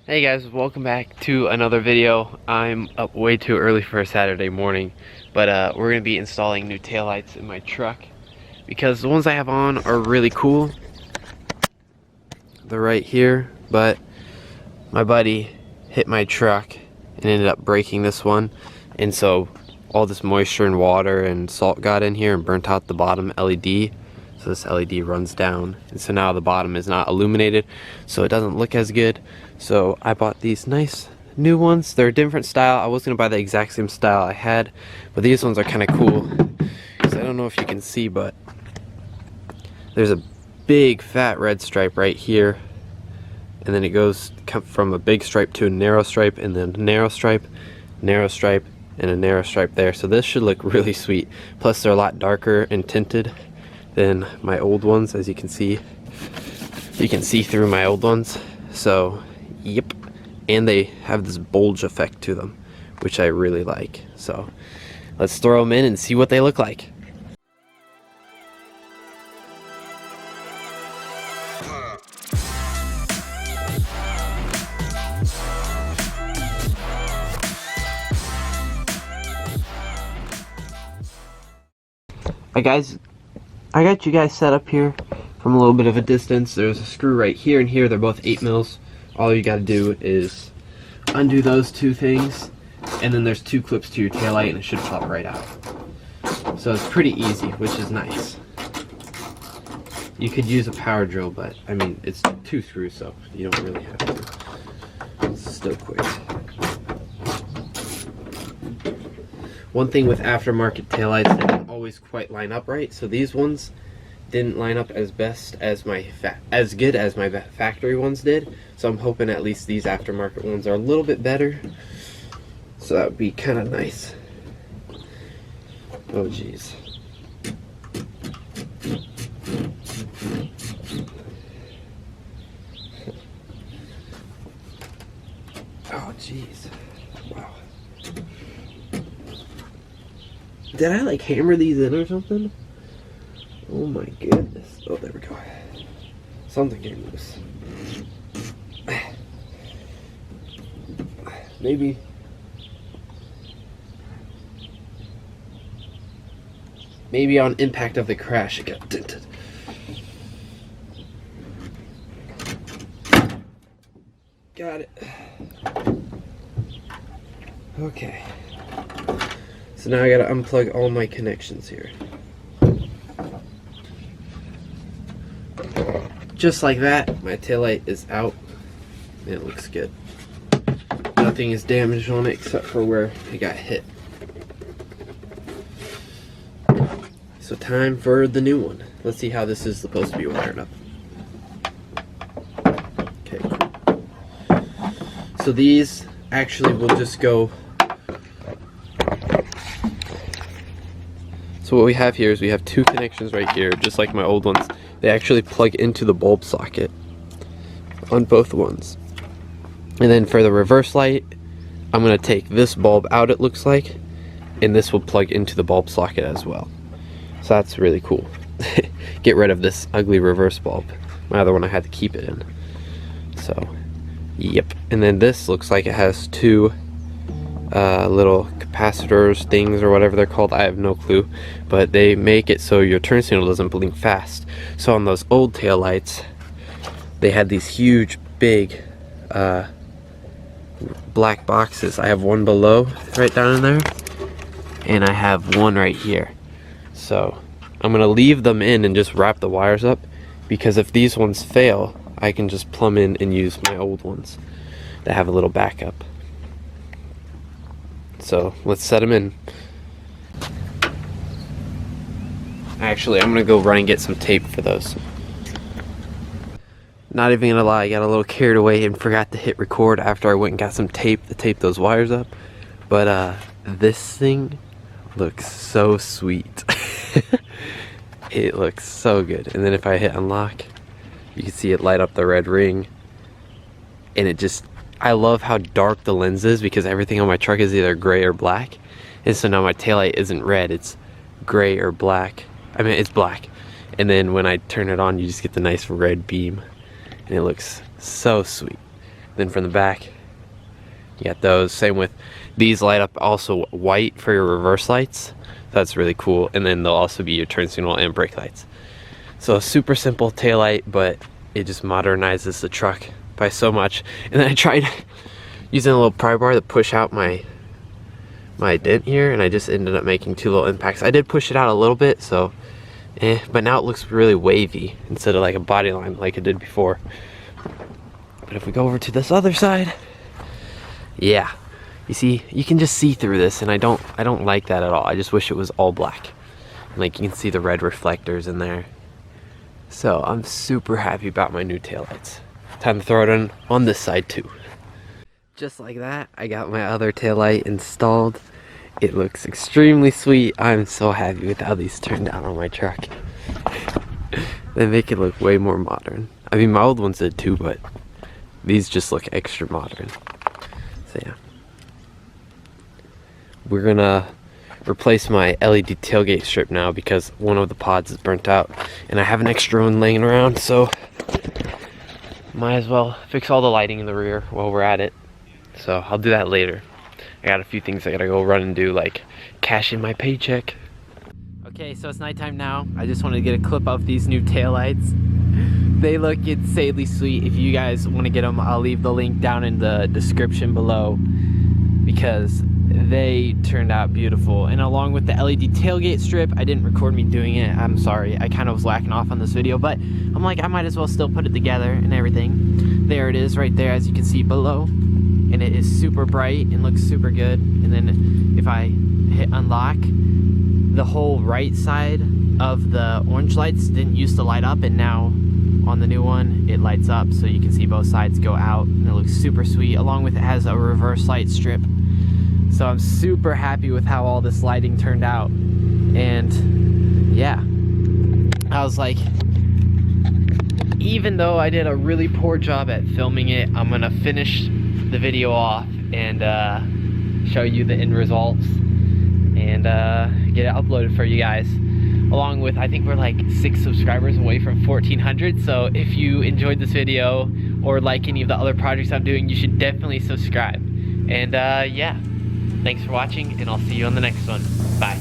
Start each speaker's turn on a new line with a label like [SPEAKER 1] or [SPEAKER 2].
[SPEAKER 1] Hey guys, welcome back to another video. I'm up way too early for a Saturday morning, but we're going to be installing new taillights in my truck because the ones I have on are really cool. They're right here, but my buddy hit my truck and ended up breaking this one, and so all this moisture and water and salt got in here and burnt out the bottom LED. So this LED runs down, and so now the bottom is not illuminated, so it doesn't look as good. So I bought these nice new ones. They're a different style. I was gonna buy the exact same style I had, but these ones are kind of cool because I don't know if you can see, but there's a big fat red stripe right here, and then it goes from a big stripe to a narrow stripe, and then narrow stripe, and a narrow stripe there. So this should look really sweet. Plus they're a lot darker and tinted than my old ones, as you can see. You can see through my old ones. So yep, and they have this bulge effect to them, which I really like. So let's throw them in and see what they look like. I got you guys set up here from a little bit of a distance. There's a screw right here and here. They're both 8 mils. All you gotta do is undo those two things, and then there's 2 clips to your taillight, and it should pop right out. So it's pretty easy, which is nice. You could use a power drill, but I mean, it's 2 screws, so you don't really have to. It's still quick. One thing with aftermarket taillights, they don't always quite line up right. So these ones didn't line up as good as my factory ones did. So I'm hoping at least these aftermarket ones are a little bit better. So that would be kind of nice. Oh geez. Oh geez. Wow. Did I like hammer these in or something? Oh my goodness. Oh, there we go. Something came loose. Maybe on impact of the crash it got dented. Got it. Okay. So now I gotta unplug all my connections here. Just like that, my taillight is out. It looks good. Nothing is damaged on it except for where it got hit. So time for the new one. Let's see how this is supposed to be wired up. Okay, cool. So these actually will just go. So what we have here is we have 2 connections right here, just like my old ones. They actually plug into the bulb socket on both ones. And then for the reverse light, I'm going to take this bulb out, it looks like, and this will plug into the bulb socket as well. So that's really cool. Get rid of this ugly reverse bulb. My other one I had to keep it in. So, yep. And then this looks like it has 2 little capacitors things or whatever they're called. I have no clue, but they make it so your turn signal doesn't blink fast. So on those old taillights, they had these huge big black boxes. I have one below right down in there, and I have one right here. So I'm gonna leave them in and just wrap the wires up, because if these ones fail, I can just plumb in and use my old ones that have a little backup. So let's set them in. Actually, I'm gonna go run and get some tape for those. Not even gonna lie, I got a little carried away and forgot to hit record after I went and got some tape to tape those wires up. But this thing looks so sweet. It looks so good. And then if I hit unlock, you can see it light up the red ring. And it just, I love how dark the lens is, because everything on my truck is either gray or black. And so now my taillight isn't red, it's gray or black. I mean, it's black. And then when I turn it on, you just get the nice red beam. And it looks so sweet. Then from the back, you got those. Same with these, light up also white for your reverse lights. That's really cool. And then they'll also be your turn signal and brake lights. So super simple taillight, but it just modernizes the truck by so much. And then I tried using a little pry bar to push out my dent here, and I just ended up making 2 little impacts. I did push it out a little bit, so but now it looks really wavy instead of like a body line like it did before. But if we go over to this other side, yeah, you see, you can just see through this, and I don't like that at all. I just wish it was all black. Like, you can see the red reflectors in there. So I'm super happy about my new taillights. Time to throw it in on this side too. Just like that, I got my other taillight installed. It looks extremely sweet. I'm so happy with how these turned out on my truck. They make it look way more modern. I mean, my old ones did too, but these just look extra modern. So yeah. We're gonna replace my LED tailgate strip now because one of the pods is burnt out, and I have an extra one laying around, so might as well fix all the lighting in the rear while we're at it. So I'll do that later. I got a few things I gotta go run and do, like cash in my paycheck. Okay, so it's nighttime now. I just wanted to get a clip of these new taillights. They look insanely sweet. If you guys want to get them, I'll leave the link down in the description below, because they turned out beautiful. And along with the LED tailgate strip, I didn't record me doing it. I'm sorry, I kind of was lacking off on this video, but I'm like, I might as well still put it together and everything. There it is right there, as you can see below. And it is super bright and looks super good. And then if I hit unlock, the whole right side of the orange lights didn't used to light up, and now on the new one it lights up, so you can see both sides go out, and it looks super sweet. Along with it has a reverse light strip. So I'm super happy with how all this lighting turned out. And yeah, I was like, even though I did a really poor job at filming it, I'm gonna finish the video off and show you the end results and get it uploaded for you guys. Along with, I think we're like 6 subscribers away from 1,400. So if you enjoyed this video or like any of the other projects I'm doing, you should definitely subscribe. And yeah, thanks for watching, and I'll see you on the next one. Bye.